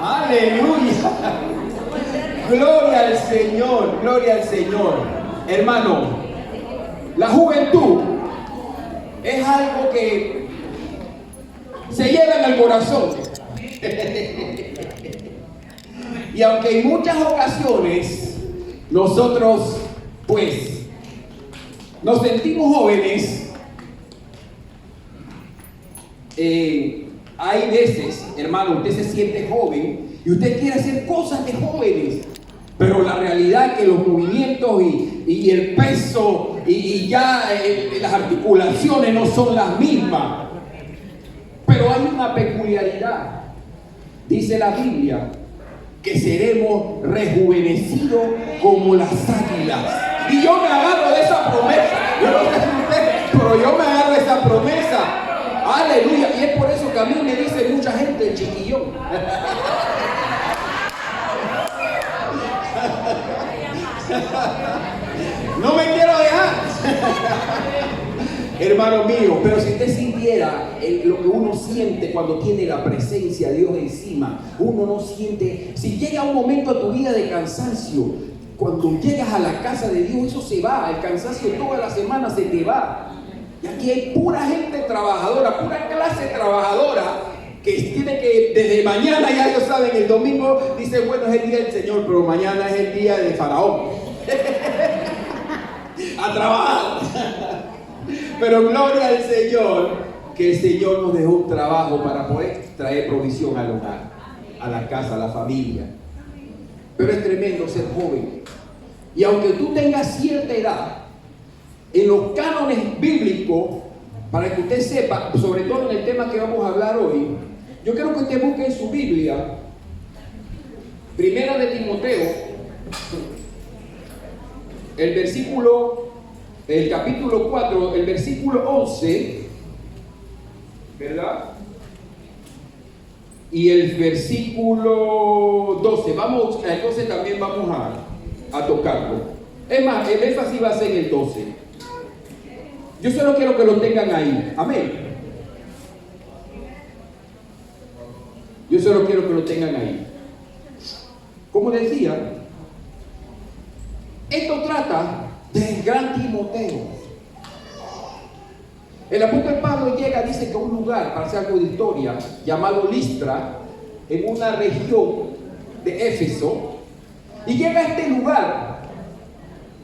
Aleluya. Gloria al Señor, gloria al Señor. Hermano, la juventud es algo que se lleva en el corazón. Y aunque en muchas ocasiones nosotros pues nos sentimos jóvenes, hay veces, hermano, usted se siente joven y usted quiere hacer cosas de jóvenes, pero la realidad es que los movimientos y el peso y ya las articulaciones no son las mismas. Pero hay una peculiaridad. Dice la Biblia que seremos rejuvenecidos como las águilas. Y yo me agarro de esa promesa. Yo no sé si usted, pero yo me agarro de esa promesa. Aleluya. Y es por eso que a mí me dice mucha gente el chiquillón. No me quiero dejar. Hermano mío, pero si usted sintiera lo que uno siente cuando tiene la presencia de Dios encima, uno no siente. Si llega un momento a tu vida de cansancio, cuando llegas a la casa de Dios, eso se va. El cansancio toda la semana se te va. Y aquí hay pura gente trabajadora, pura clase trabajadora, que tiene que desde mañana, ya ellos saben, el domingo dice, bueno, es el día del Señor, pero mañana es el día de Faraón. A trabajar. Pero gloria al Señor, que el Señor nos dejó un trabajo para poder traer provisión al hogar, a la casa, a la familia. Pero es tremendo ser joven. Y aunque tú tengas cierta edad, en los cánones bíblicos, para que usted sepa, sobre todo en el tema que vamos a hablar hoy, yo quiero que usted busque en su Biblia, Primera de Timoteo, el capítulo 4, el versículo 11, ¿verdad? Y el versículo 12, entonces también vamos a tocarlo. Es más, el énfasis va a ser en el 12. Yo solo quiero que lo tengan ahí, amén. Yo solo quiero que lo tengan ahí. Como decía, esto trata del gran Timoteo. El apóstol Pablo llega, dice que a un lugar, para hacer algo de historia, llamado Listra, en una región de Éfeso, y llega a este lugar.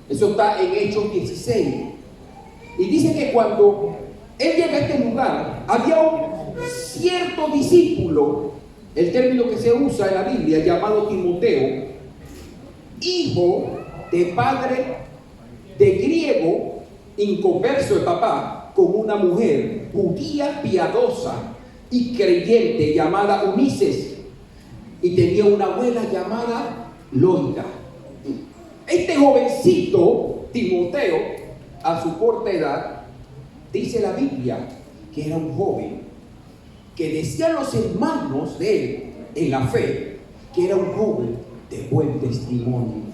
Eso está en Hechos 16. Y dice que cuando él llega a este lugar, había un cierto discípulo, el término que se usa en la Biblia, llamado Timoteo, hijo de padre de griego, inconverso de papá, con una mujer judía piadosa y creyente llamada Unices, y tenía una abuela llamada Loida. Este jovencito, Timoteo, a su corta edad, dice la Biblia que era un joven, que decían los hermanos de él en la fe, que era un joven de buen testimonio.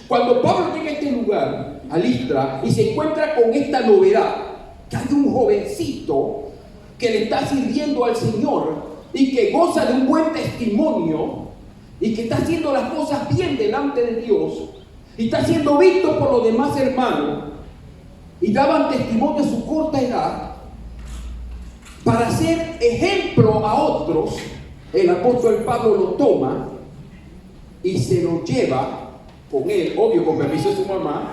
Cuando Pablo llega a este lugar, a Listra, y se encuentra con esta novedad, que hay un jovencito que le está sirviendo al Señor y que goza de un buen testimonio y que está haciendo las cosas bien delante de Dios y está siendo visto por los demás hermanos y daban testimonio a su corta edad para ser ejemplo a otros. El apóstol Pablo lo toma y se lo lleva con él, obvio con permiso de su mamá,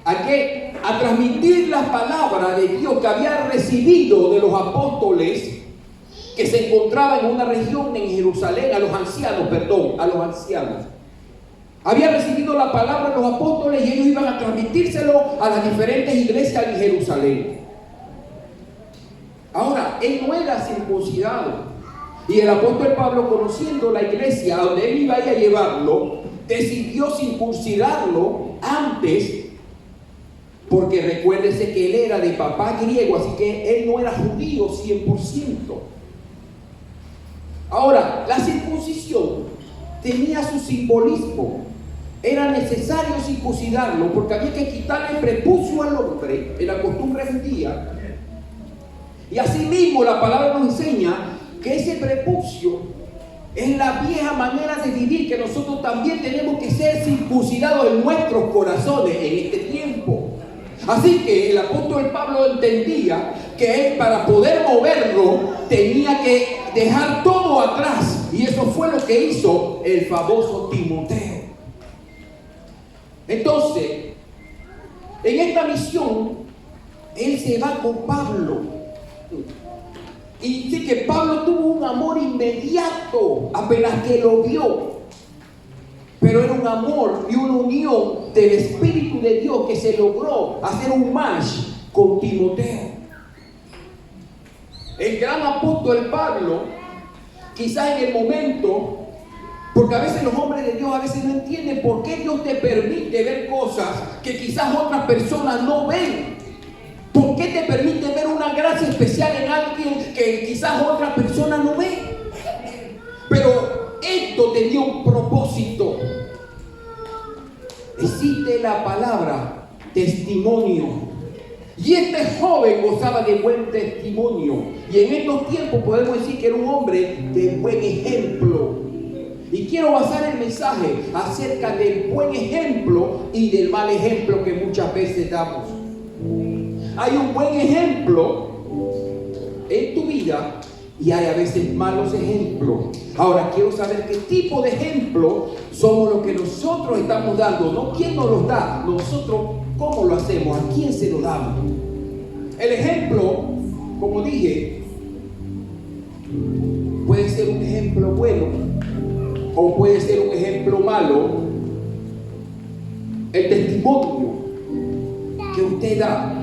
a transmitir la palabra de Dios que había recibido de los apóstoles que se encontraban en una región en Jerusalén, a los ancianos. Había recibido la palabra de los apóstoles y ellos iban a transmitírselo a las diferentes iglesias en Jerusalén. Ahora, él no era circuncidado. Y el apóstol Pablo, conociendo la iglesia a donde él iba a ir a llevarlo, decidió circuncidarlo antes, porque recuérdese que él era de papá griego, así que él no era judío 100%. Ahora, la circuncisión tenía su simbolismo. Era necesario circuncidarlo porque había que quitarle el prepucio al hombre en la costumbre judía. Y asimismo la palabra nos enseña que ese prepucio Es la vieja manera de vivir que nosotros también tenemos que ser circuncidados en nuestros corazones en este tiempo. Así que el apóstol Pablo entendía que él, para poder moverlo, tenía que dejar todo atrás. Y eso fue lo que hizo el famoso Timoteo. Entonces, en esta misión, él se va con Pablo. Y dice que Pablo tuvo un amor inmediato apenas que lo vio. Pero era un amor y una unión del Espíritu de Dios que se logró hacer un match con Timoteo. El gran apóstol Pablo, quizás en el momento, porque a veces los hombres de Dios a veces no entienden por qué Dios te permite ver cosas que quizás otras personas no ven. ¿Por qué te permite ver una gracia especial en alguien que quizás otra persona no ve? Pero esto tenía un propósito. Existe la palabra testimonio. Y este joven gozaba de buen testimonio. Y en estos tiempos podemos decir que era un hombre de buen ejemplo. Y quiero basar el mensaje acerca del buen ejemplo y del mal ejemplo que muchas veces damos. Hay un buen ejemplo en tu vida y hay a veces malos ejemplos. Ahora quiero saber qué tipo de ejemplo somos los que nosotros estamos dando. No quién nos los da, nosotros cómo lo hacemos, a quién se lo damos. El ejemplo, como dije, puede ser un ejemplo bueno o puede ser un ejemplo malo. El testimonio que usted da,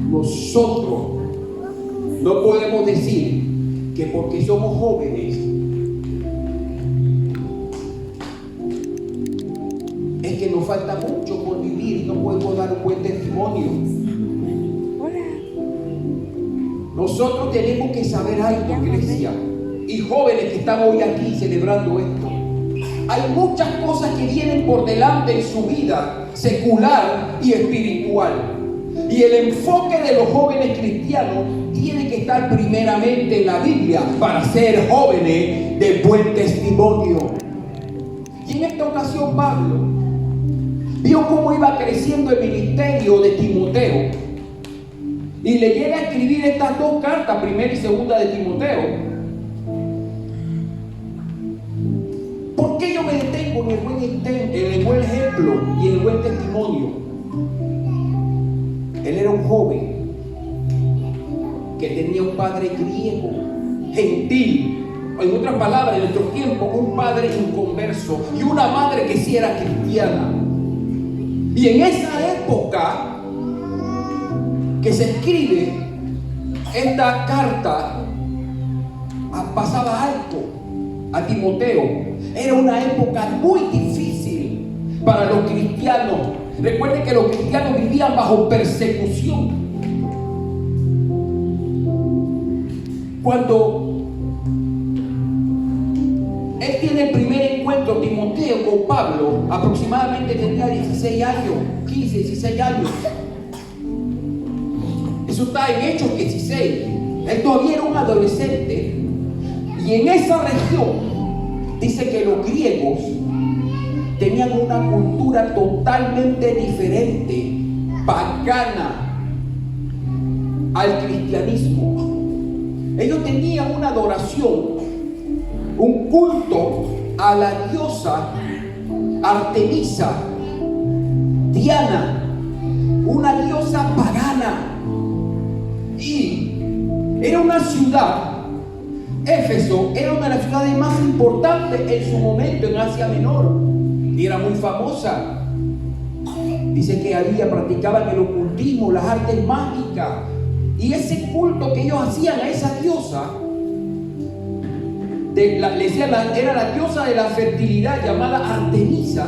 nosotros no podemos decir que porque somos jóvenes es que nos falta mucho por vivir y no podemos dar un buen testimonio. Nosotros tenemos que saber algo, iglesia, y jóvenes que están hoy aquí celebrando esto. Hay muchas cosas que vienen por delante en su vida secular y espiritual. Y el enfoque de los jóvenes cristianos tiene que estar primeramente en la Biblia para ser jóvenes de buen testimonio. Y en esta ocasión Pablo vio cómo iba creciendo el ministerio de Timoteo. Y le llega a escribir estas dos cartas, primera y segunda de Timoteo. ¿Por qué yo me detengo en el buen ejemplo y en el buen testimonio? Él era un joven que tenía un padre griego, gentil. En otras palabras, en nuestro tiempo, un padre inconverso y una madre que sí era cristiana. Y en esa época que se escribe esta carta, pasaba algo a Timoteo. Era una época muy difícil para los cristianos. Recuerden que los cristianos vivían bajo persecución. Cuando él tiene el primer encuentro, Timoteo, con Pablo, aproximadamente tenía 16 años, 15, 16 años. Eso está en Hechos 16. Él todavía era un adolescente. Y en esa región dice que los griegos tenían una cultura totalmente diferente, pagana, al cristianismo. Ellos tenían una adoración, un culto a la diosa Artemisa, Diana, una diosa pagana. Y era una ciudad, Éfeso, era una de las ciudades más importantes en su momento en Asia Menor. Y era muy famosa. Dice que practicaban el ocultismo, las artes mágicas. Y ese culto que ellos hacían a esa diosa, era la diosa de la fertilidad llamada Artemisa.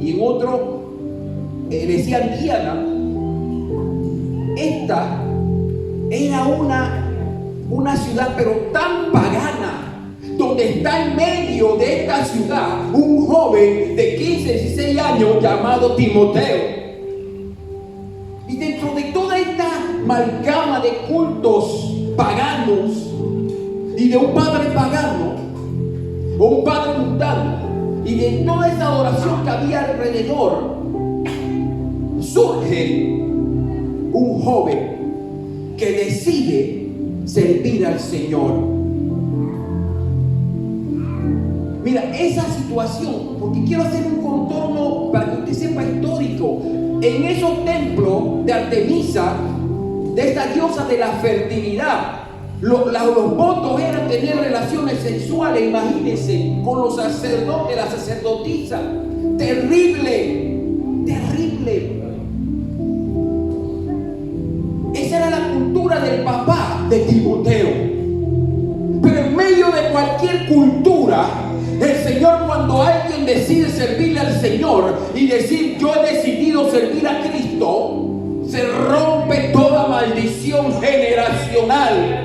Y en otro decían Diana. Esta era una ciudad pero tan pagana, donde está en medio de esta ciudad un joven de 15, 16 años llamado Timoteo. Y dentro de toda esta amalgama de cultos paganos, y de un padre pagano o un padre mundano y de toda esa adoración que había alrededor, surge un joven que decide servir al Señor. Mira, esa situación, porque quiero hacer un contorno para que usted sepa histórico. En esos templos de Artemisa, de esta diosa de la fertilidad, los votos eran tener relaciones sexuales, imagínense, con los sacerdotes, la sacerdotisa. Terrible, terrible. Esa era la cultura del papá de Timoteo. Pero en medio de cualquier cultura, el Señor, cuando alguien decide servirle al Señor y decir yo he decidido servir a Cristo, se rompe toda maldición generacional.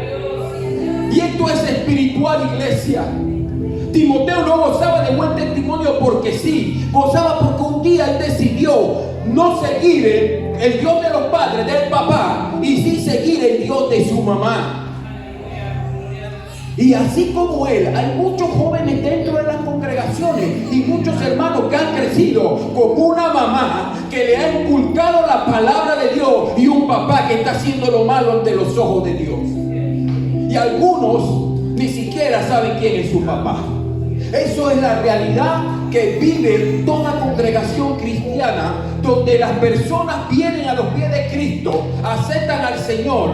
Y esto es espiritual, iglesia. Timoteo no gozaba de buen testimonio porque sí, gozaba porque un día él decidió no seguir el Dios de los padres, del papá, y sí seguir el Dios de su mamá. Y así como él, hay muchos jóvenes dentro de las congregaciones y muchos hermanos que han crecido con una mamá que le ha inculcado la palabra de Dios y un papá que está haciendo lo malo ante los ojos de Dios. Y algunos ni siquiera saben quién es su papá. Eso es la realidad que vive toda congregación cristiana, donde las personas vienen a los pies de Cristo, aceptan al Señor.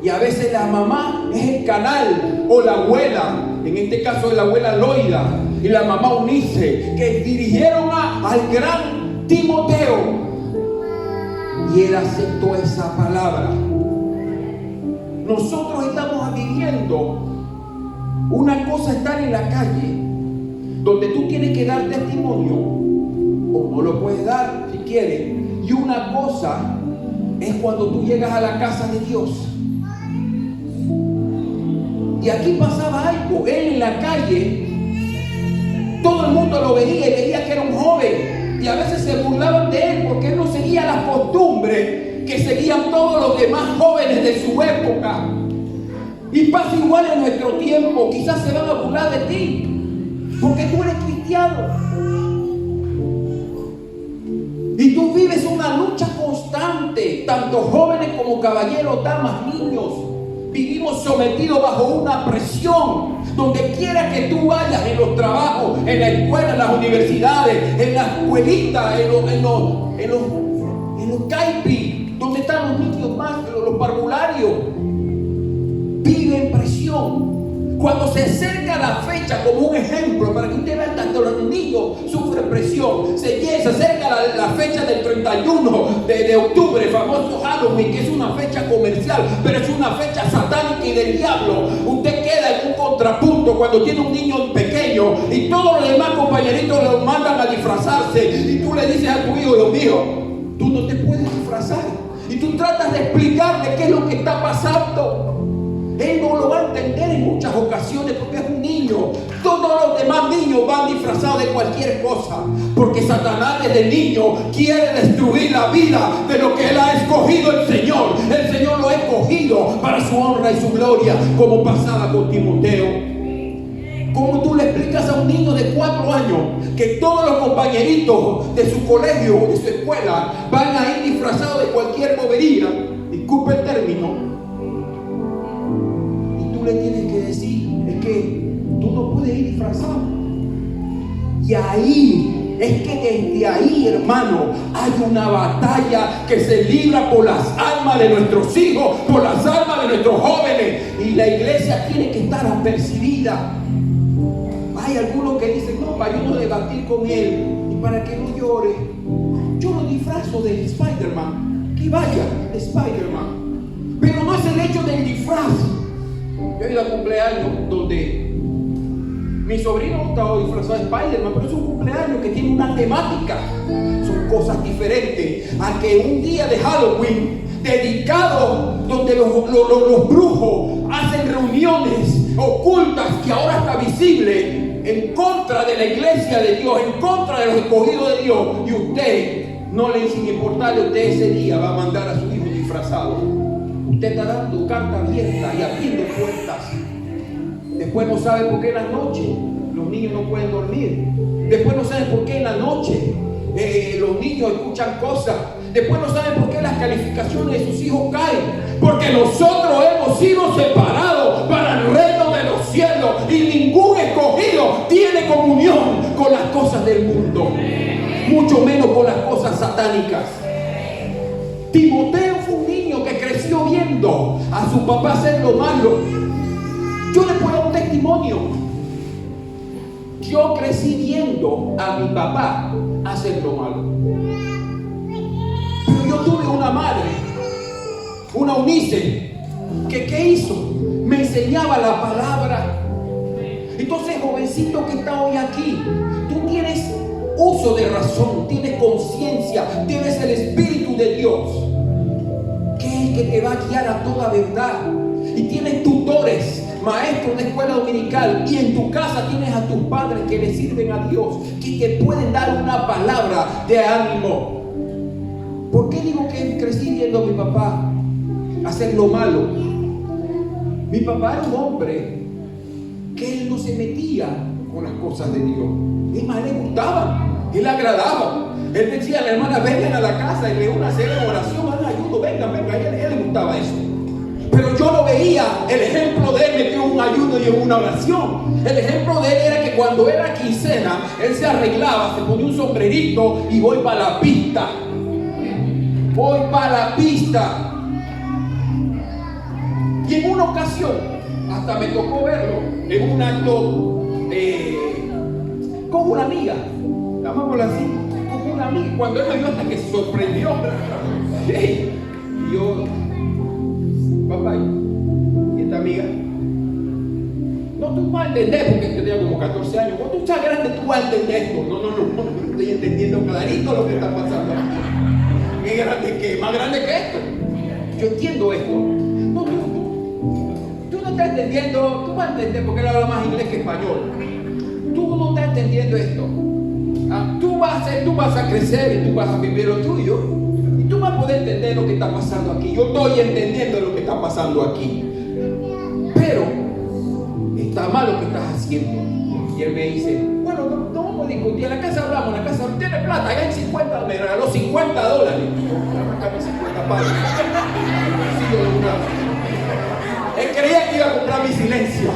Y a veces la mamá es el canal, o la abuela, en este caso es la abuela Loida y la mamá Unice, que dirigieron al gran Timoteo. Y él aceptó esa palabra. Nosotros estamos viviendo una cosa, estar en la calle, donde tú tienes que dar testimonio, o no lo puedes dar si quieres. Y una cosa es cuando tú llegas a la casa de Dios. Y aquí pasaba algo. Él en la calle, todo el mundo lo veía y veía que era un joven. Y a veces se burlaban de él porque él no seguía las costumbres que seguían todos los demás jóvenes de su época. Y pasa igual en nuestro tiempo. Quizás se van a burlar de ti porque tú eres cristiano. Y tú vives una lucha constante, tanto jóvenes como caballeros, damas, niños. Vivimos sometidos bajo una presión. Donde quiera que tú vayas, en los trabajos, en la escuela, en las universidades, en la escuelita, en los caipi, donde están los niños más, los parvularios, viven presión. Cuando se acerca la fecha, como un ejemplo, para que usted vea, tanto los niños sufren presión. Se acerca la fecha del 31 de octubre, el famoso Halloween, que es una fecha comercial, pero es una fecha satánica y del diablo. Usted queda en un contrapunto cuando tiene un niño pequeño y todos los demás compañeritos lo mandan a disfrazarse. Y tú le dices a tu hijo, Dios mío, tú no te puedes disfrazar. Y tú tratas de explicarle qué es lo que está pasando. Él no lo va a entender en muchas ocasiones porque es un niño. Todos los demás niños van disfrazados de cualquier cosa. Porque Satanás desde niño quiere destruir la vida de lo que él ha escogido el Señor. El Señor lo ha escogido para su honra y su gloria, como pasaba con Timoteo. ¿Cómo tú le explicas a un niño de 4 años que todos los compañeritos de su colegio, de su escuela, van a ir disfrazados de cualquier bobería? Disculpe el término. Tú le tienes que decir, es que tú no puedes ir disfrazado. Y ahí, es que desde ahí, hermano, hay una batalla que se libra por las almas de nuestros hijos, por las almas de nuestros jóvenes. Y la iglesia tiene que estar apercibida. Hay algunos que dicen, no, para yo no debatir con él y para que no llore, yo lo disfrazo de Spider-Man, que vaya de Spider-Man. Pero no es el hecho del disfraz. Yo he ido a cumpleaños donde mi sobrino estaba disfrazado de Spider-Man, pero es un cumpleaños que tiene una temática. Son cosas diferentes a que un día de Halloween dedicado donde los brujos hacen reuniones ocultas que ahora está visible en contra de la iglesia de Dios, en contra de los escogidos de Dios. Y usted, no le sin importarle, usted ese día va a mandar a su hijo disfrazado. Usted está dando carta abierta y abriendo puertas. Después no sabe por qué en la noche los niños no pueden dormir. Después no saben por qué en la noche los niños escuchan cosas. Después no saben por qué las calificaciones de sus hijos caen. Porque nosotros hemos sido separados para el reino de los cielos. Y ningún escogido tiene comunión con las cosas del mundo. Mucho menos con las cosas satánicas. Timoteo fue un niño que creció viendo a su papá hacer lo malo. Yo le puedo dar un testimonio. Yo crecí viendo a mi papá hacer lo malo. Pero yo tuve una madre, una Unice, que ¿qué hizo? Me enseñaba la palabra. Entonces, jovencito que está hoy aquí, tú tienes uso de razón, tienes conciencia, tienes el Espíritu de Dios, que es el que te va a guiar a toda verdad. Y tienes tutores, maestros de escuela dominical, y en tu casa tienes a tus padres que le sirven a Dios, que te pueden dar una palabra de ánimo. ¿Por qué digo que crecí viendo a mi papá hacer lo malo? Mi papá era un hombre que él no se metía con las cosas de Dios. Es más, le gustaba, él agradaba. Él decía a la hermana, vengan a la casa y le una serie de oración, hagan ayuno, vengan, a él le gustaba eso. Pero yo no veía el ejemplo de él metido en un ayuno y en una oración. El ejemplo de él era que cuando era quincena, él se arreglaba, se ponía un sombrerito y voy para la pista. Voy para la pista. Y en una ocasión, hasta me tocó verlo en un acto con una amiga, llamámosla así, con una amiga. Cuando él me vio, hasta que se sorprendió. Y yo, papá, ¿y esta amiga? No, tú vas a entender, porque tenía como 14 años. Cuando tú estás grande, tú vas a entender esto. No estoy entendiendo clarito lo que está pasando. ¿Qué grande qué? ¿Más grande que esto? Yo entiendo esto. No, tú no estás entendiendo. Tú vas a entender porque él habla más inglés que español. Tú no estás entendiendo esto. Tú vas a crecer y tú vas a vivir lo tuyo. Y tú vas a poder entender lo que está pasando aquí. Yo estoy entendiendo lo que está pasando aquí. Pero está mal lo que estás haciendo. Y él me dice, bueno, no vamos a discutir. En la casa hablamos, en la casa tiene plata, allá hay 50, me regaló $50. Yo 50 palos. Él creía que iba a comprar mi silencio.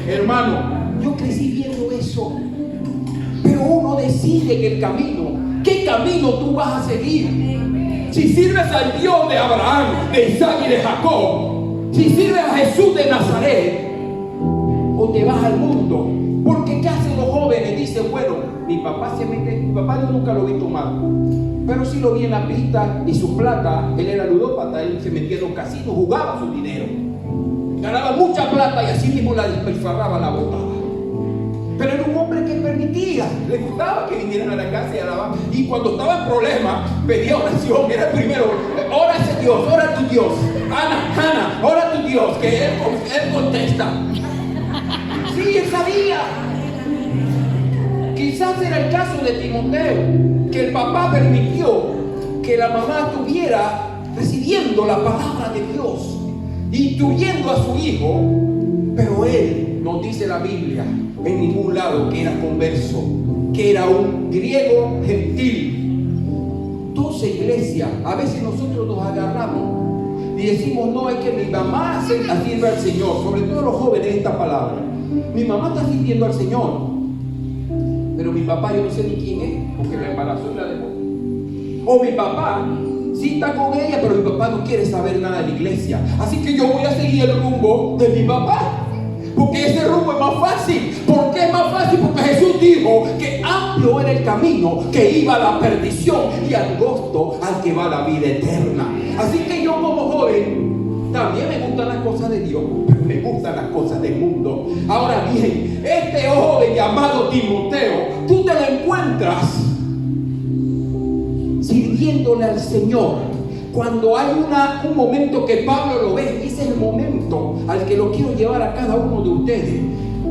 Hermano, yo crecí viendo eso. Pero uno decide en el camino. ¿Qué camino tú vas a seguir? Si sirves al Dios de Abraham, de Isaac y de Jacob, si sirves a Jesús de Nazaret, o te vas al mundo. Porque ¿qué hacen los jóvenes? Dicen, bueno, mi papá se mete, mi papá yo nunca lo vi tomar, pero sí lo vi en la pista y su plata, él era ludópata, él se metía en los casinos, jugaba su dinero, ganaba mucha plata y así mismo la despilfarraba, la botaba. Pero era un hombre que permitía, le gustaba que vinieran a la casa y alababan. Y cuando estaba en problemas, pedía oración, era el primero, ora a ese Dios, ora a tu Dios, Ana, ora a tu Dios, que él contesta. Sí, él sabía. Quizás era el caso de Timoteo, que el papá permitió que la mamá estuviera recibiendo la palabra de Dios, instruyendo a su hijo, pero él no dice la Biblia en ningún lado que era converso, que era un griego gentil. Entonces, iglesia, a veces nosotros nos agarramos y decimos, no, es que mi mamá sirve al Señor, sobre todo los jóvenes esta palabra. Mi mamá está sirviendo al Señor, pero mi papá yo no sé ni quién es, porque la embarazó y la dejó. O mi papá sí está con ella, pero mi papá no quiere saber nada de la iglesia, así que yo voy a seguir el rumbo de mi papá, porque ese rumbo es más fácil. ¿Por qué es más fácil? Porque Jesús dijo que amplio era el camino que iba a la perdición y angosto al que va a la vida eterna. Así que yo como joven también me gustan las cosas de Dios, pero me gustan las cosas del mundo. Ahora bien, este joven llamado Timoteo, tú te lo encuentras sirviéndole al Señor. Cuando hay un momento que Pablo lo ve, ese es el momento al que lo quiero llevar a cada uno de ustedes.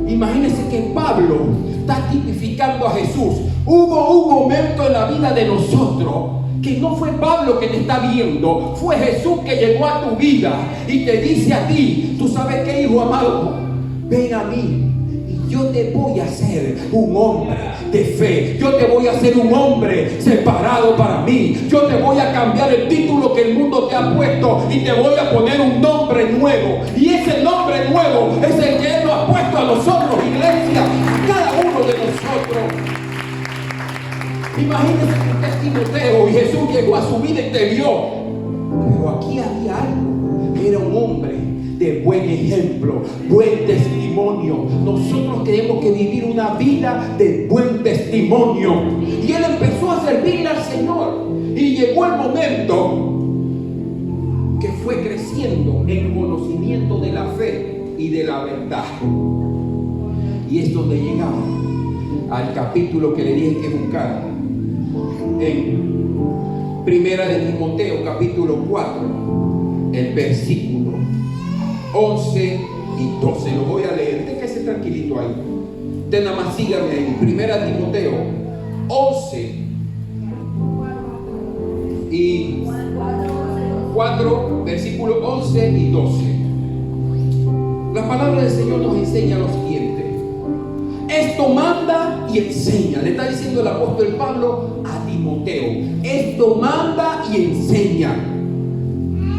Imagínense que Pablo está tipificando a Jesús. Hubo un momento en la vida de nosotros que no fue Pablo que te está viendo, fue Jesús que llegó a tu vida y te dice a ti, tú sabes qué, hijo amado, ven a mí y yo te voy a hacer un hombre de fe, yo te voy a hacer un hombre separado para mí, yo te voy a cambiar el título que el mundo te ha puesto y te voy a poner un nombre nuevo, y ese nombre nuevo es el que Él nos ha puesto a nosotros, iglesia, a cada uno de nosotros. Imagínese que usted es Timoteo y Jesús llegó a su vida y te vio. Pero aquí había algo. Era un hombre de buen ejemplo, buen testimonio. Nosotros tenemos que vivir una vida de buen testimonio. Y él empezó a servirle al Señor. Y llegó el momento que fue creciendo en conocimiento de la fe y de la verdad. Y es donde llegamos al capítulo que le dije que buscara. En Primera de Timoteo capítulo 4, el versículo 11 y 12. Lo voy a leer. Déjese tranquilito ahí. Usted nada más sígame ahí. Primera de Timoteo 11 y 4, versículo 11 y 12. La palabra del Señor nos enseña lo siguiente. Esto manda y enseña. Le está diciendo el apóstol Pablo a Timoteo. Esto manda y enseña.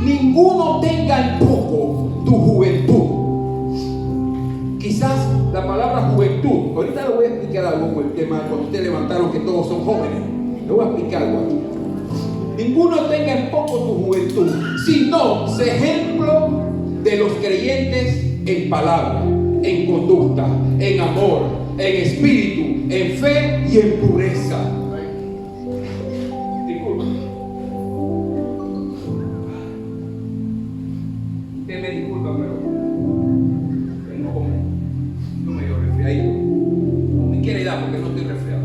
Ninguno tenga en poco tu juventud. Quizás la palabra juventud. Ahorita le voy a explicar algo con el tema cuando ustedes levantaron que todos son jóvenes. Le voy a explicar algo aquí. Ninguno tenga en poco tu juventud, sino sé ejemplo de los creyentes en palabra, en conducta, en amor, en espíritu, en fe y en pureza. Disculpa. Usted me disculpa, pero tengo como un medio resfriadito. No me quiere dar porque no estoy resfriado.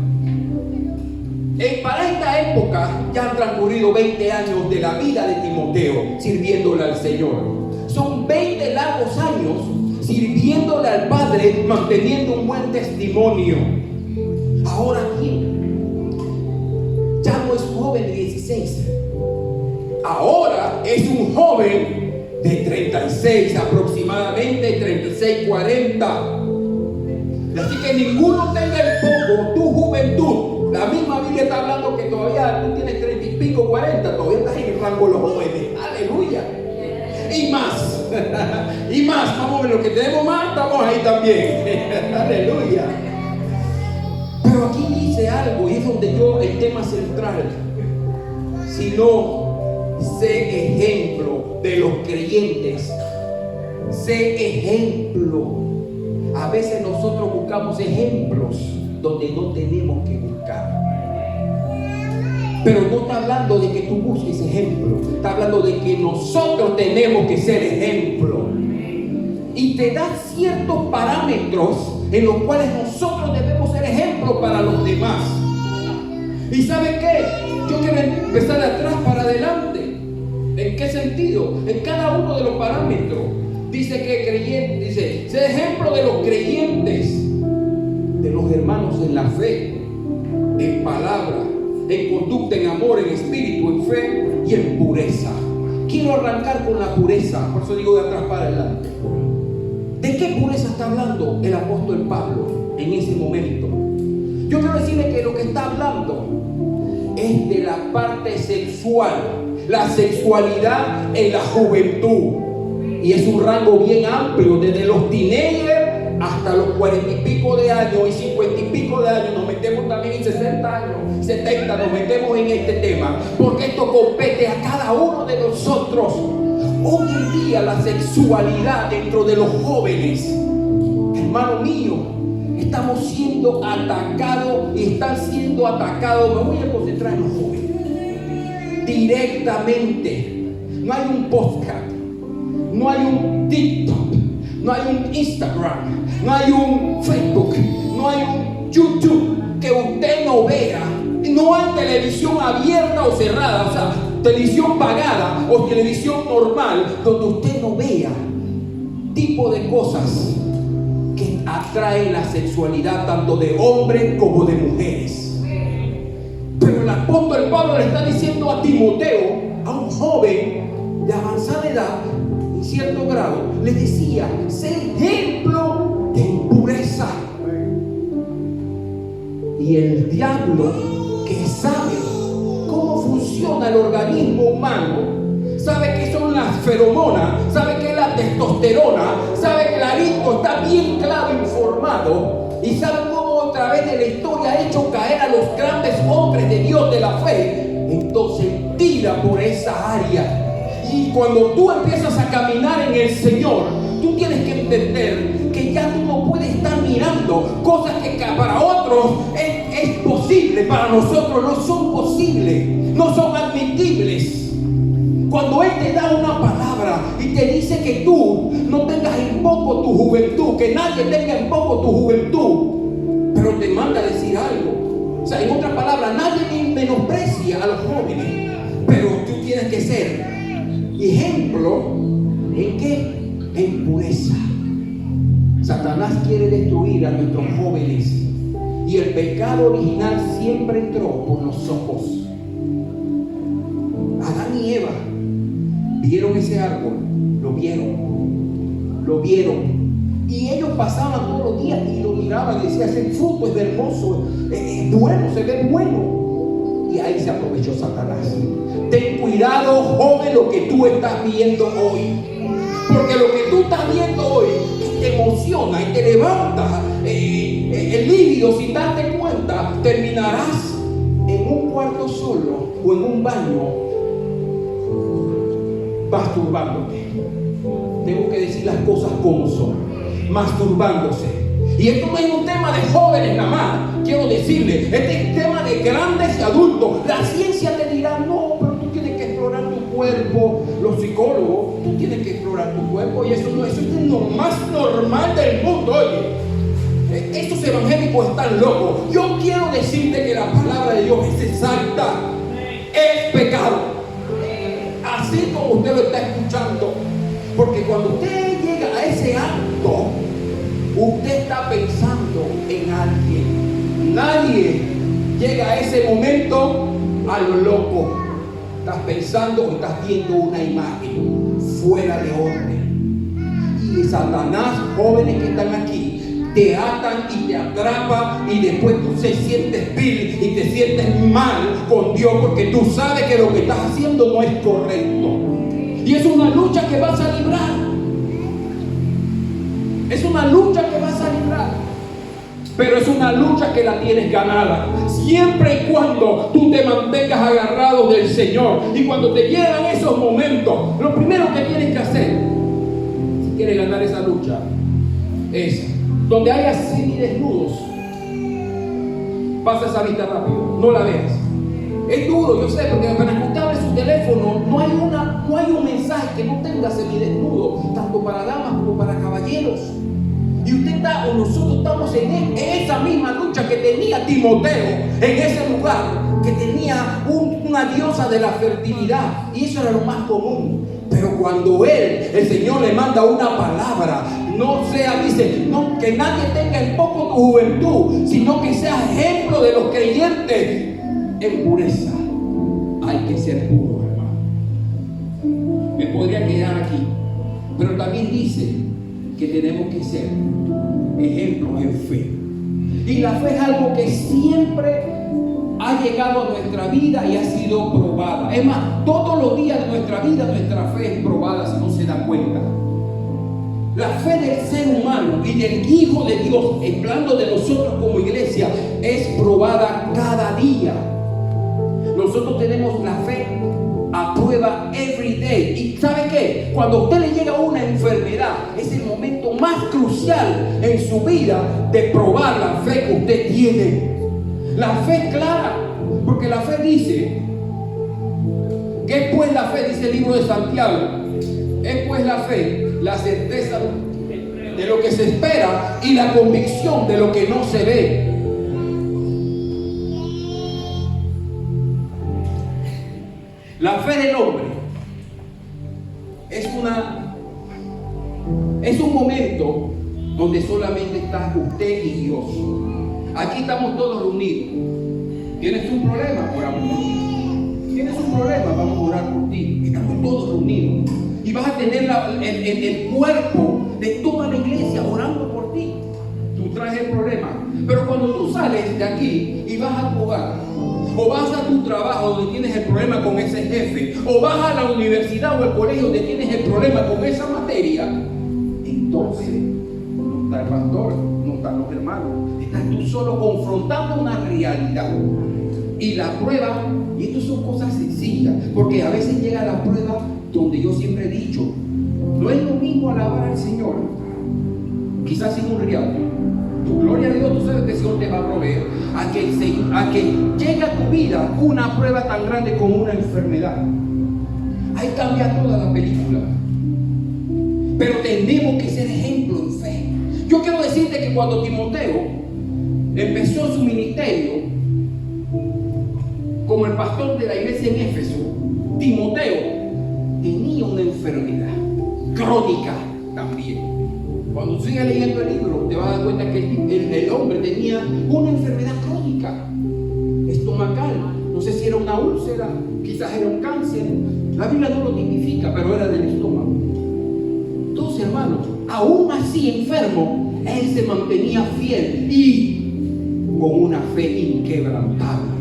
Para esta época ya han transcurrido 20 años de la vida de Timoteo sirviéndole al Señor. Son 20 largos años sirviéndole al Padre, manteniendo un buen testimonio. Ahora bien, ya no es joven de 16. Ahora es un joven de 36 aproximadamente, 36, 40. Así que ninguno tenga en poco tu juventud. La misma Biblia está hablando que todavía tú tienes 30 y pico, 40, todavía estás en el rango de los jóvenes. Aleluya. Y más. Y más. Vamos a ver, lo que tenemos más, estamos ahí también. Aleluya. Pero aquí dice algo, y es donde el tema central. Si no, sé ejemplo de los creyentes. Sé ejemplo. A veces nosotros buscamos ejemplos donde no tenemos que buscar. Pero no está hablando de que tú busques ejemplo, está hablando de que nosotros tenemos que ser ejemplo. Y te da ciertos parámetros en los cuales nosotros debemos ser ejemplo para los demás. ¿Y sabe qué? Yo quiero empezar de atrás para adelante. ¿En qué sentido? En cada uno de los parámetros. Dice que creyente, dice, sé ejemplo de los creyentes, de los hermanos en la fe, en palabra, en conducta, en amor, en espíritu, en fe y en pureza. Quiero arrancar con la pureza, por eso digo de atrás para adelante. ¿De qué pureza está hablando el apóstol Pablo en ese momento? Yo quiero decirle que lo que está hablando es de la parte sexual, la sexualidad en la juventud. Y es un rango bien amplio, desde los teenagers hasta los 40 y pico de años y 50 y pico de años. Nos metemos también en 60 años, 70, nos metemos en este tema, porque esto compete a cada uno de nosotros. Hoy en día la sexualidad dentro de los jóvenes, hermano mío, estamos siendo atacados y están siendo atacados. Me voy a concentrar en los jóvenes directamente. No hay un podcast, no hay un TikTok, no hay un Instagram, no hay un Facebook, no hay un YouTube que usted no vea. No hay televisión abierta o cerrada, o sea, televisión pagada o televisión normal, donde usted no vea tipo de cosas que atraen la sexualidad tanto de hombres como de mujeres. Pero apóstol Pablo le está diciendo a Timoteo, a un joven de avanzada edad, en cierto grado, le decía: sé ejemplo de impureza. Y el diablo, que sabe cómo funciona el organismo humano, sabe que son las feromonas, sabe que es la testosterona, sabe clarito, está bien claro, informado, y sabe cómo a través de la historia ha hecho caer a los grandes hombres de Dios de la fe. Entonces tira por esa área. Y cuando tú empiezas a caminar en el Señor, tú tienes que entender que ya tú no puedes estar mirando cosas que para otros es posible, para nosotros no son posibles, no son admitibles. Cuando Él te da una palabra y te dice que tú no tengas en poco tu juventud, que nadie tenga en poco tu juventud, pero te manda a decir algo. O sea, en otras palabras, nadie menosprecia a los jóvenes, pero tú tienes que ser ejemplo. ¿En qué? En pureza. Satanás quiere destruir a nuestros jóvenes, y el pecado original siempre entró por los ojos. Adán y Eva vieron ese árbol, lo vieron, y ellos pasaban todos los días y lo miraban y decían: ese fruto es hermoso, es bueno, se ve bueno. Y ahí se aprovechó Satanás. Ten cuidado, joven, lo que tú estás viendo hoy, porque lo que tú estás viendo hoy te emociona y te levanta el líbido sin darte cuenta. Terminarás en un cuarto solo o en un baño masturbándote. Tengo que decir las cosas como son. Masturbándose. Y esto no es un tema de jóvenes nada más. Quiero decirle, este es un tema de grandes y adultos. La ciencia te dirá: no, pero tú tienes que explorar tu cuerpo. Los psicólogos, tú tienes que explorar tu cuerpo. Y eso es lo más normal del mundo. Oye, estos evangélicos están locos. Yo quiero decirte que la palabra de Dios es exacta. Es pecado. Así como usted lo está escuchando. Porque cuando usted llega a ese acto, usted está pensando en alguien. Nadie llega a ese momento a lo loco. Estás pensando o estás viendo una imagen fuera de orden. Y Satanás, jóvenes que están aquí, te atan y te atrapa, y después tú te sientes vil y te sientes mal con Dios, porque tú sabes que lo que estás haciendo no es correcto. Y es una lucha que vas a librar. Es una lucha que vas a librar. Pero es una lucha que la tienes ganada, siempre y cuando tú te mantengas agarrado del Señor. Y cuando te llegan esos momentos, lo primero que tienes que hacer, si quieres ganar esa lucha, es donde haya semidesnudos, pasa esa vista rápido, no la veas. Es duro, yo sé, porque para que usted abre su teléfono, no hay un mensaje que no tenga semidesnudo, tanto para damas como para caballeros. Y usted está, o nosotros estamos en esa misma lucha que tenía Timoteo, en ese lugar, que tenía una diosa de la fertilidad, y eso era lo más común. Pero cuando el Señor le manda una palabra, no sea, dice, no, que nadie tenga en poco tu juventud, sino que sea ejemplo de los creyentes en pureza. Hay que ser puro, hermano. Me podría quedar aquí, pero también dice que tenemos que ser ejemplos en fe. Y la fe es algo que siempre ha llegado a nuestra vida y ha sido probada. Es más, todos los días de nuestra vida nuestra fe es probada, si no se da cuenta. La fe del ser humano y del Hijo de Dios, hablando de nosotros como iglesia, es probada cada día. Nosotros tenemos la fe a prueba every day. ¿Y sabe qué? Cuando a usted le llega una enfermedad, es el momento más crucial en su vida de probar la fe que usted tiene. La fe es clara, porque la fe dice, ¿qué es pues la fe? Dice el libro de Santiago. Es pues la fe, la certeza de lo que se espera y la convicción de lo que no se ve. La fe del hombre es un momento donde solamente está usted y Dios. Aquí estamos todos reunidos. ¿Tienes un problema? Oramos por ti. ¿Tienes un problema? Vamos a orar por ti. Estamos todos reunidos. Y vas a tener el cuerpo de toda la iglesia orando por ti. Tú traes el problema. Pero cuando tú sales de aquí y vas a tu hogar, o vas a tu trabajo donde tienes el problema con ese jefe, o vas a la universidad o el colegio donde tienes el problema con esa materia, entonces no está el pastor, no están los hermanos, estás tú solo confrontando una realidad. Y la prueba, y esto son cosas sencillas, porque a veces llega la prueba donde yo siempre he dicho, no es lo mismo alabar al Señor, quizás sin un real. Tu gloria a Dios, tú sabes que el Señor te va a proveer, a que llegue a tu vida una prueba tan grande como una enfermedad. Ahí cambia toda la película. Pero tenemos que ser ejemplo en fe. Yo quiero decirte que cuando Timoteo empezó su ministerio como el pastor de la iglesia en Éfeso, Timoteo tenía una enfermedad crónica también. Cuando sigas leyendo el libro, te vas a dar cuenta que el hombre tenía una enfermedad crónica, estomacal. No sé si era una úlcera, quizás era un cáncer. La Biblia no lo tipifica, pero era del estómago. Entonces, hermanos, aún así enfermo, él se mantenía fiel y con una fe inquebrantable.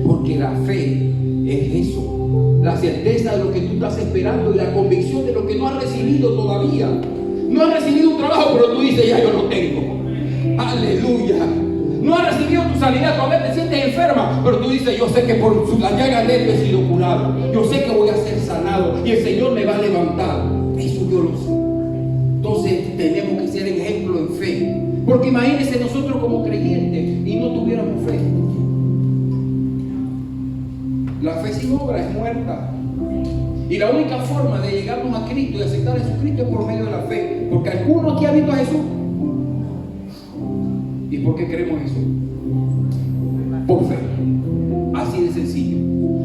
Porque la fe es eso, la certeza de lo que tú estás esperando y la convicción de lo que no has recibido todavía. No has recibido un trabajo, pero tú dices, ya yo lo tengo. Aleluya. No has recibido tu sanidad, todavía te sientes enferma, pero tú dices, yo sé que por la llaga de él he sido curado. Yo sé que voy a ser sanado y el Señor me va a levantar. Eso yo lo sé. Entonces tenemos que ser ejemplo en fe. Porque imagínense nosotros como creyentes y no tuviéramos fe. La fe sin obra es muerta. Y la única forma de llegarnos a Cristo y aceptar a Jesucristo es por medio de la fe. Porque alguno aquí ha visto a Jesús. ¿Y por qué creemos eso? Por fe. Así de sencillo.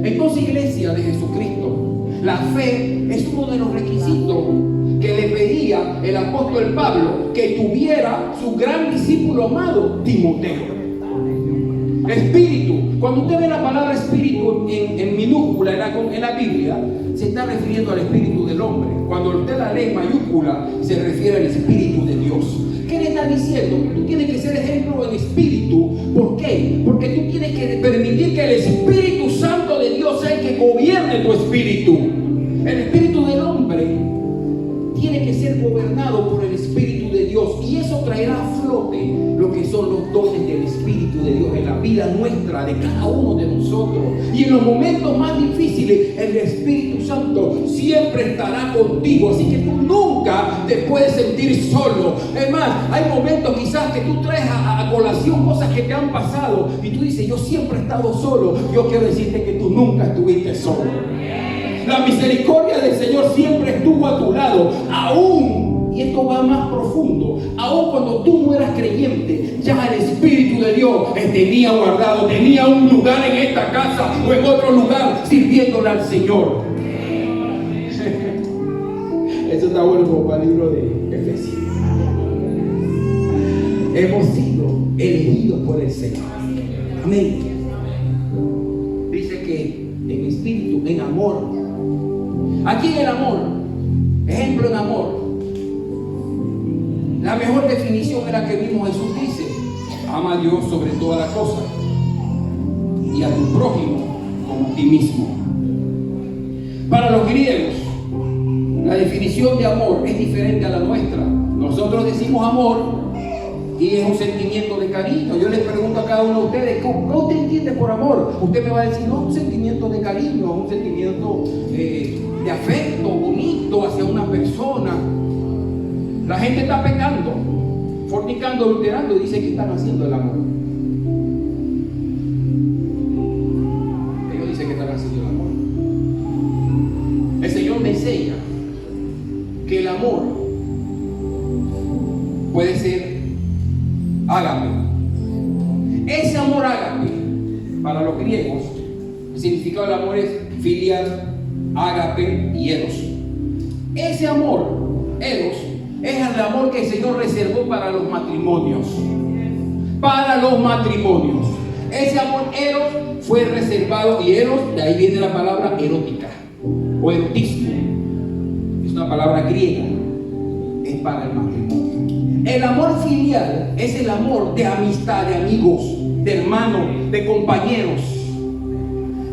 Entonces, iglesia de Jesucristo, la fe es uno de los requisitos que le pedía el apóstol Pablo que tuviera su gran discípulo amado, Timoteo. Espíritu. Cuando usted ve la palabra espíritu en minúscula en la Biblia, se está refiriendo al espíritu del hombre. Cuando usted la lee en mayúscula, se refiere al espíritu de Dios. ¿Qué le está diciendo? Que tú tienes que ser ejemplo en espíritu. ¿Por qué? Porque tú tienes que permitir que el Espíritu Santo de Dios sea el que gobierne tu espíritu. El espíritu del hombre tiene que ser gobernado por el Espíritu de Dios, y eso traerá a flote lo que son los dones del Espíritu de Dios en la vida nuestra, de cada uno de nosotros. Y en los momentos más difíciles, el Espíritu Santo siempre estará contigo, así que tú nunca te puedes sentir solo. Es más, hay momentos quizás que tú traes a colación cosas que te han pasado y tú dices, yo siempre he estado solo. Yo quiero decirte que tú nunca estuviste solo. La misericordia del Señor siempre estuvo a tu lado, aún, y esto va más profundo, aún cuando tú no eras creyente, ya el Espíritu de Dios tenía guardado, tenía un lugar en esta casa o en otro lugar sirviéndole al Señor. Eso está bueno como para el libro de Efesios. Hemos sido elegidos por el Señor. Amén. Dice que en espíritu, en amor. Aquí en el amor, ejemplo en amor, la mejor definición es la que mismo Jesús dice: ama a Dios sobre todas las cosas y a tu prójimo como a ti mismo. Para los griegos, la definición de amor es diferente a la nuestra. Nosotros decimos amor y es un sentimiento de cariño. Yo les pregunto a cada uno de ustedes, ¿qué usted entiende por amor? Usted me va a decir, no, un sentimiento de cariño, un sentimiento de afecto bonito hacia una persona. La gente está pecando, fornicando, adulterando y dice que están haciendo el amor. Ellos dicen que están haciendo el amor. El Señor me enseña que el amor puede ser ágape. Ese amor ágape, para los griegos, el significado del amor es filial, ágape y eros. Ese amor, eros, es el amor que el Señor reservó para los matrimonios. Para los matrimonios. Ese amor eros fue reservado, y eros, de ahí viene la palabra erótica o erotismo. Es una palabra griega, es para el matrimonio. El amor filial es el amor de amistad, de amigos, de hermanos, de compañeros.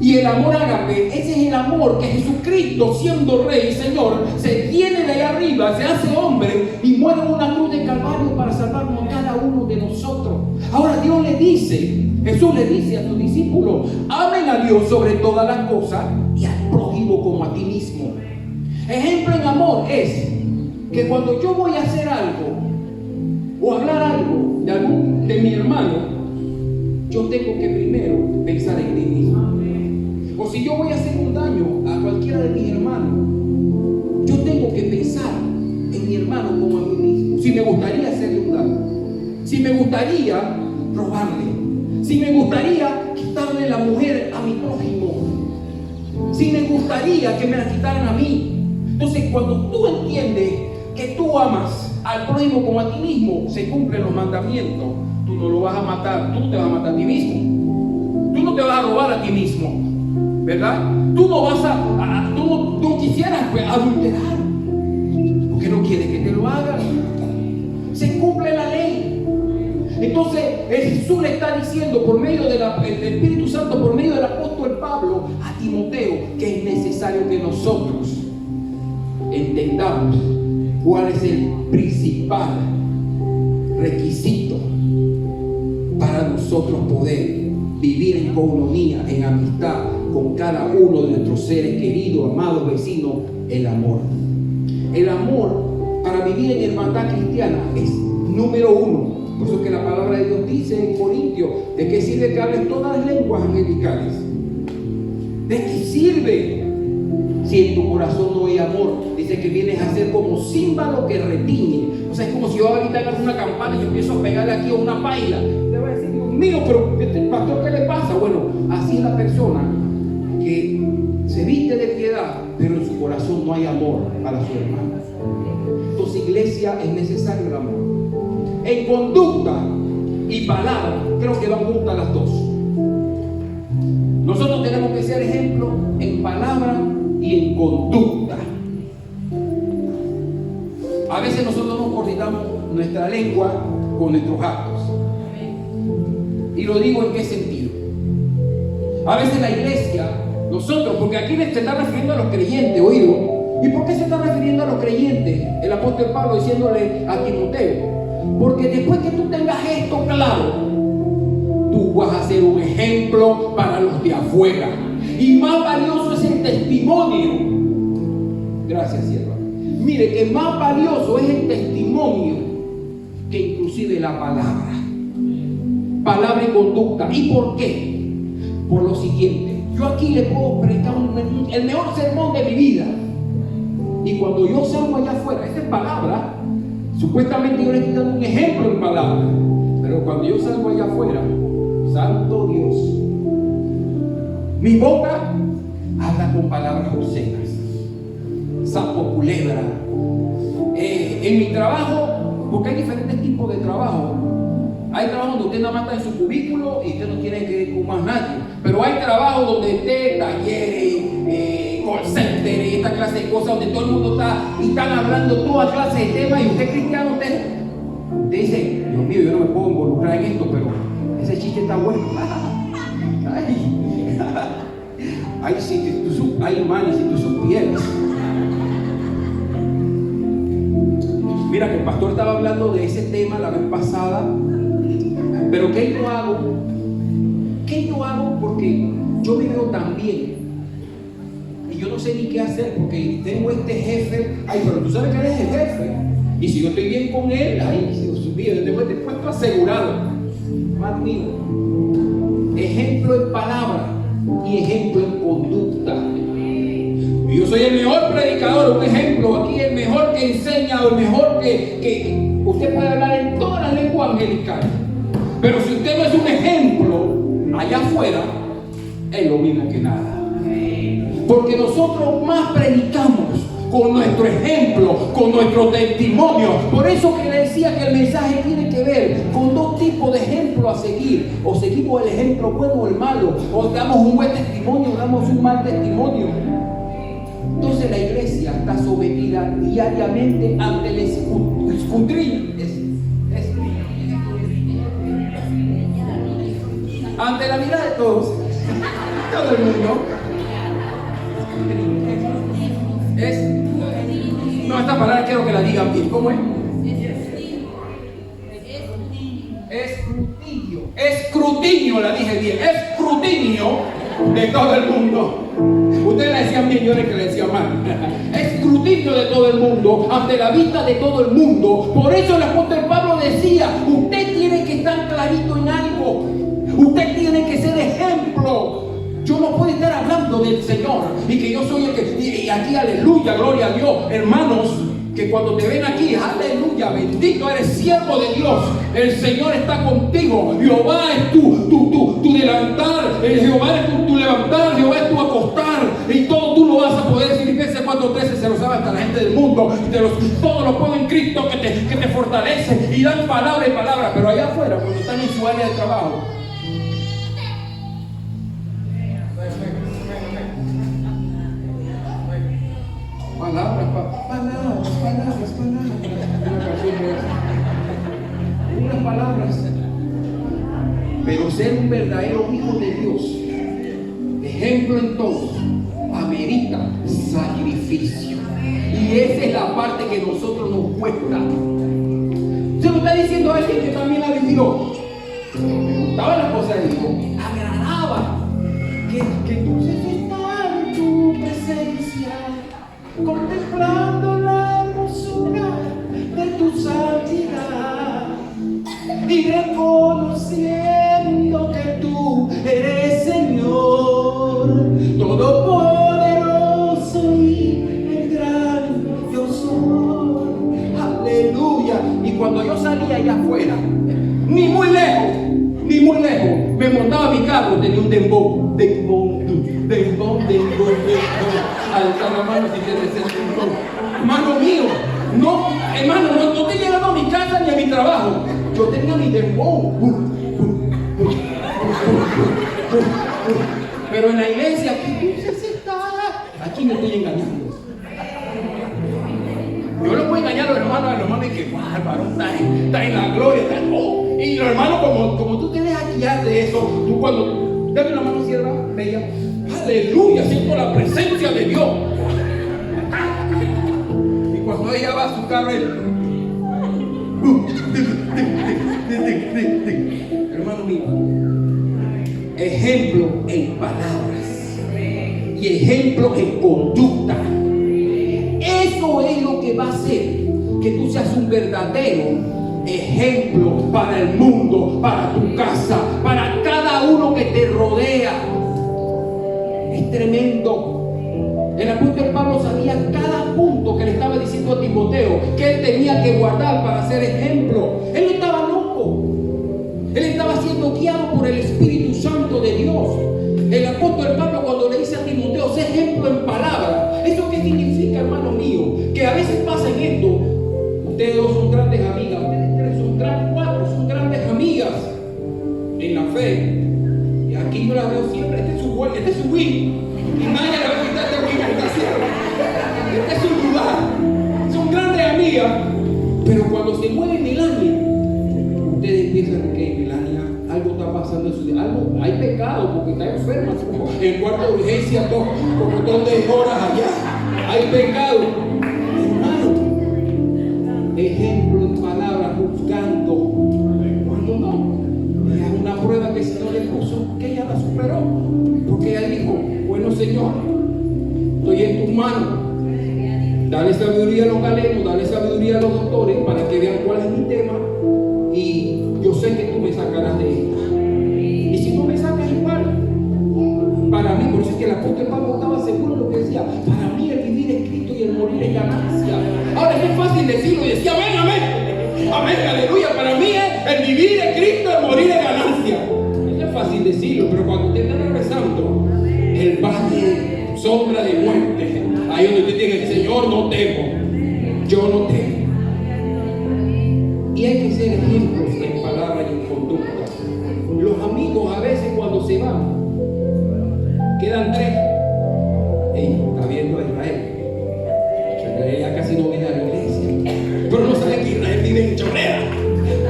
Y el amor ágape, ese es el amor que Jesucristo, siendo Rey y Señor, se viene de allá arriba, se hace hombre y muere en una cruz de Calvario para salvarnos a cada uno de nosotros. Ahora Dios le dice, Jesús le dice a sus discípulos: amen a Dios sobre todas las cosas y al prójimo como a ti mismo. Ejemplo en amor es que cuando yo voy a hacer algo o hablar algo de mi hermano, yo tengo que primero pensar en mí mismo. O si yo voy a hacer un daño a cualquiera de mis hermanos, yo tengo que pensar en mi hermano como a mí mismo. Si me gustaría hacerle un daño, si me gustaría robarle, si me gustaría quitarle la mujer a mi prójimo, si me gustaría que me la quitaran a mí. Entonces, cuando tú entiendes que tú amas al prójimo como a ti mismo, se cumplen los mandamientos. Tú no lo vas a matar, tú no te vas a matar a ti mismo, tú no te vas a robar a ti mismo, ¿verdad? Tú no vas tú no quisieras adulterar, porque no quieres que te lo hagan. Se cumple la ley. Entonces Jesús le está diciendo por medio del Espíritu Santo, por medio del apóstol Pablo, a Timoteo, que es necesario que nosotros entendamos cuál es el principal requisito para nosotros poder vivir en comunión, en amistad con cada uno de nuestros seres queridos, amados, vecinos. El amor. El amor para vivir en hermandad cristiana es número uno. Por eso que la palabra de Dios dice en Corintios: ¿de qué sirve que hables todas las lenguas angelicales? ¿De qué sirve si en tu corazón no hay amor? Dice que vienes a ser como címbalo que retiñe. O sea, es como si yo ahorita haga una campana y yo empiezo a pegarle aquí a una paila. Te va a decir: Dios mío, pero pastor, ¿qué le pasa? Bueno, así es la persona que se viste de piedad, pero en su corazón no hay amor para su hermano. Entonces, iglesia, es necesario el amor. En conducta y palabra, creo que van juntas las dos. Nosotros tenemos que ser ejemplo en palabra y en conducta. A veces nosotros no coordinamos nuestra lengua con nuestros actos. Y lo digo en qué sentido. A veces la iglesia, nosotros, porque aquí se está refiriendo a los creyentes, oído. ¿Y por qué se está refiriendo a los creyentes? El apóstol Pablo diciéndole a Timoteo: porque después que tú tengas esto claro, tú vas a ser un ejemplo para los de afuera. Y más valioso es el testimonio. Gracias, sierva. Mire, que más valioso es el testimonio que inclusive la palabra. Palabra y conducta. ¿Y por qué? Por lo siguiente: yo aquí le puedo predicar el mejor sermón de mi vida, y cuando yo salgo allá afuera, esta es palabra. Supuestamente yo le estoy dando un ejemplo en palabra, pero cuando yo salgo allá afuera, santo Dios, mi boca habla con palabras obscenas, sapo, culebra. En mi trabajo, porque hay diferentes tipos de trabajo. Hay trabajo donde usted nada más está en su cubículo y usted no tiene que ir con más nadie. Pero hay trabajo donde usted, talleres, call center y esta clase de cosas, donde todo el mundo está y están hablando toda clase de temas, y usted cristiano, usted dice: Dios mío, yo no me puedo involucrar en esto, pero ese chiste está bueno. Ay, ay, man, si tú supieras. Mira que el pastor estaba hablando de ese tema la vez pasada. Pero ¿qué yo hago? ¿Qué yo hago? Porque yo me veo tan bien y yo no sé ni qué hacer, porque tengo este jefe. Ay, pero tú sabes que él es el jefe, y si yo estoy bien con él, ay, Dios mío, yo tengo este puesto asegurado. Más mío. Ejemplo en palabra y ejemplo en conducta. Y yo soy el mejor predicador, un ejemplo aquí, el mejor que enseña, o el mejor que usted puede hablar en todas las lenguas angelicales. Pero si usted no es un ejemplo allá afuera, es lo mismo que nada. Porque nosotros más predicamos, con nuestro ejemplo, con nuestro testimonio. Por eso que le decía que el mensaje tiene que ver con dos tipos de ejemplos a seguir. O seguimos el ejemplo bueno o el malo, o damos un buen testimonio o damos un mal testimonio. Entonces la iglesia está sometida diariamente ante el escudriño, ante la mirada de todos, todo el mundo. No, esta palabra quiero que la digan bien. ¿Cómo es? Escrutinio. Escrutinio, la dije bien. Escrutinio de todo el mundo. Ustedes la decían bien, yo era el que le decía mal. Escrutinio de todo el mundo, ante la vista de todo el mundo. Por eso el apóstol Pablo decía: usted tiene que estar clarito en algo. Usted tiene que ser ejemplo. Yo no puedo estar hablando del Señor y que yo soy el que... Y aquí, aleluya, gloria a Dios. Hermanos, que cuando te ven aquí, aleluya, bendito eres, siervo de Dios. El Señor está contigo. Jehová es tu levantar. Jehová es tu levantar. Jehová es tu acostar. Y todo tú lo vas a poder decir. Fíjense cuando 13 se lo sabe hasta la gente del mundo. Todo lo puedo en Cristo que te fortalece. Y dan palabra y palabra. Pero allá afuera, cuando están en su área de trabajo, palabras. Unas palabras. Pero ser un verdadero hijo de Dios, ejemplo en todo, amerita sacrificio. Y esa es la parte que a nosotros nos cuesta. Se lo está diciendo a alguien que también la vivió. Me gustaba la cosa de Dios, agradaba que entonces estar en tu presencia, contemplando la hermosura de tu santidad y reconociendo que tú eres Señor todopoderoso y el gran yo soy. Aleluya. Y cuando yo salía allá afuera, ni muy lejos, me montaba mi carro, tenía un dembow. Alza la mano si quieres ser dembow. Hermano mío, hermano, no te llegando a mi casa ni a mi trabajo. Yo tenía mi dembow. Pero en la iglesia, aquí me estoy engañando. Yo no puedo engañar a los hermanos y que bárbaro, está en la gloria, y los hermanos, como tú te dejas guiar de eso, tú cuando dame la mano sierva, bella, aleluya, siento la presencia de Dios. Y cuando ella va a su carro, hermano mío, ejemplo en palabras y ejemplo en conducta. Eso es lo que va a hacer que tú seas un verdadero ejemplo para el mundo, para tu casa, para cada uno que te rodea. Es tremendo. El apóstol Pablo sabía cada punto que le estaba diciendo a Timoteo que él tenía que guardar para ser ejemplo. Él no estaba loco. Él estaba siendo guiado por el Espíritu Santo de Dios. El apóstol Pablo, cuando le dice a Timoteo, sé ejemplo en palabras. ¿Eso qué significa, hermano mío? Que a veces pasa en esto. Ustedes dos son grandes amigas, ustedes tres son cuatro, son grandes amigas en la fe. Y aquí yo las veo siempre. Este es su win. Y nadie le va a quitar este win a esta sierra. Este es su lugar. Son grandes amigas. Pero cuando se mueve Melania, ustedes piensan que Melania, algo está pasando en su vida. Hay pecado porque está enferma. Como en el cuarto de urgencia, como 2 horas allá. Hay pecado. Hermano, ejemplo en palabras, juzgando. Cuando no, es una prueba que el Señor le puso, que ella la superó. Porque ella dijo, bueno Señor, estoy en tus manos. Dale sabiduría a los galenos, dale sabiduría a los doctores para que vean cuál es mi tema. Y yo sé que tú me sacarás de esta. Y si no me sacas igual, para mí, por eso es que el apóstol Pablo estaba seguro de lo que decía. Para mí el vivir es Cristo y el morir es ganancia. Ahora es fácil decirlo y decir amén, amén. Amén, aleluya. Para mí el vivir es Cristo, el morir es ganancia. Eso es fácil decirlo, pero cuando usted está regresando, el valle sombra de muerte, Ahí donde usted tiene, Señor, no temo, yo no temo. Y hay que ser ejemplos en palabra y en conducta. Los amigos a veces cuando se van, quedan tres. Está viendo a Israel. Israel ya casi no viene a la iglesia. Pero no sabe que Israel vive en Chorrera.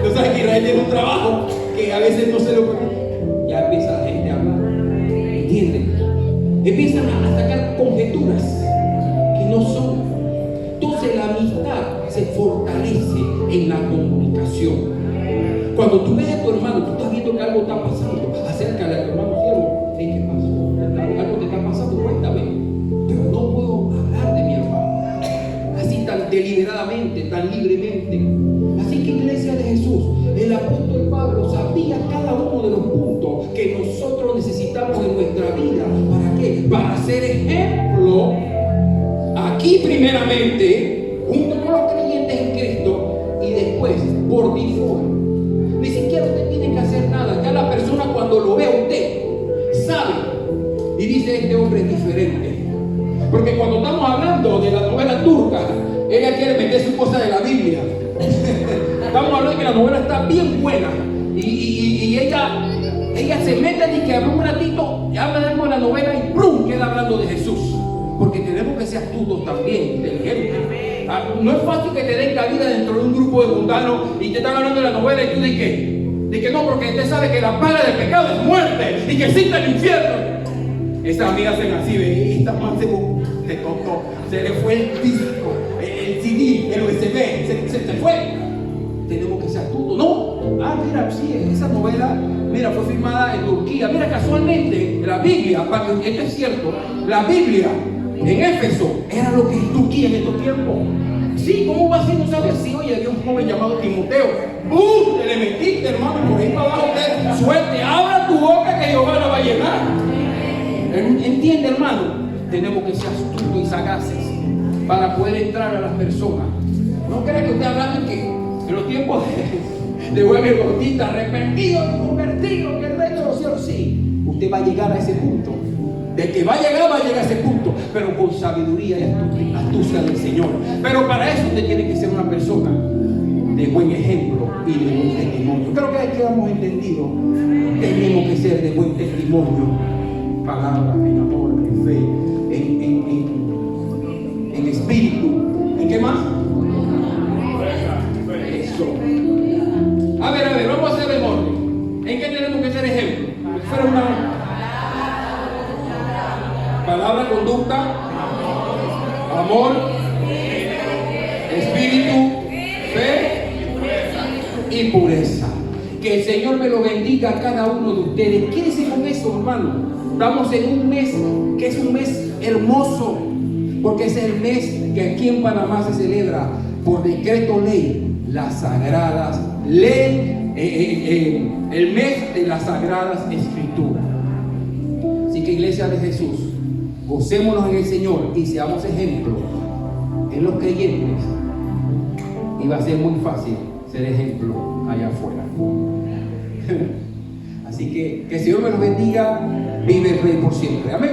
No sabe que Israel tiene un trabajo que a veces no se lo permite. Ya empieza la gente a hablar. ¿Entienden? Empiezan a sacar conjeturas que no son. Entonces la amistad se fortalece en la comunicación. Cuando tú ves a tu hermano, tú estás viendo que algo está pasando, acércale a tu hermano, siervo. ¿Qué pasó? Algo te está pasando, cuéntame. Pero no puedo hablar de mi hermano así tan deliberadamente, tan libremente. Así que, iglesia de Jesús, el apóstol Pablo sabía cada uno de los puntos que nosotros necesitamos en nuestra vida. ¿Para qué? Para ser ejemplo aquí primeramente, junto con los creyentes en Cristo, y después por default. Ni siquiera usted tiene que hacer nada. Ya la persona cuando lo ve a usted sabe y dice: este hombre es diferente. Porque cuando estamos hablando de la novela turca, ella quiere meter su cosa de la Biblia. Estamos hablando de que la novela está bien buena y ella se mete y que habla un ratito y habla de algo de la novela y ¡plum! Queda hablando de Jesús. Porque tenemos que ser astutos también, inteligentes. No es fácil que te den cabida dentro de un grupo de mundanos y te están hablando de la novela y tú de que no, porque usted sabe que la paga del pecado es muerte y que existe el infierno. Esas amigas hacen así, ve, esta man se tocó, se le fue el disco, el CD, el USB, se fue. Tenemos que ser astutos. No, mira, sí, esa novela, mira, fue filmada en Turquía. Mira, casualmente, la Biblia, para que esto es cierto, la Biblia en Éfeso era lo que es Turquía en estos tiempos. Sí, ¿cómo va a ser? No sabe así. Oye, había un joven llamado Timoteo. Te le metiste, hermano, por ahí para abajo. Suerte, abra tu boca que Jehová la va a llenar. ¿Entiende, hermano? Tenemos que ser astutos y sagaces para poder entrar a las personas. No crea que usted hablando que en los tiempos de buen gordita, arrepentido y convertido, que el reino de los cielos, sí, usted va a llegar a ese punto. De que va a llegar a ese punto, pero con sabiduría y astucia del Señor. Pero para eso usted tiene que ser una persona de buen ejemplo y de buen testimonio. Creo que aquí hemos entendido. Tenemos que ser de buen testimonio. Palabras, en amor, en fe, en espíritu. ¿En qué más? Eso. A ver, vamos a hacer el orden. ¿En qué tenemos que ser ejemplo? Fuera una palabra, conducta, amor, espíritu, fe y pureza. Que el Señor me lo bendiga a cada uno de ustedes. Quédense con eso, hermano. Estamos en un mes que es un mes hermoso, porque es el mes que aquí en Panamá se celebra por decreto ley las sagradas ley, el mes de las sagradas escrituras. Así que, iglesia de Jesús, gocémonos en el Señor y seamos ejemplo en los creyentes, y va a ser muy fácil ser ejemplo allá afuera. Así que el Señor me los bendiga. Vive el Rey por siempre. Amén.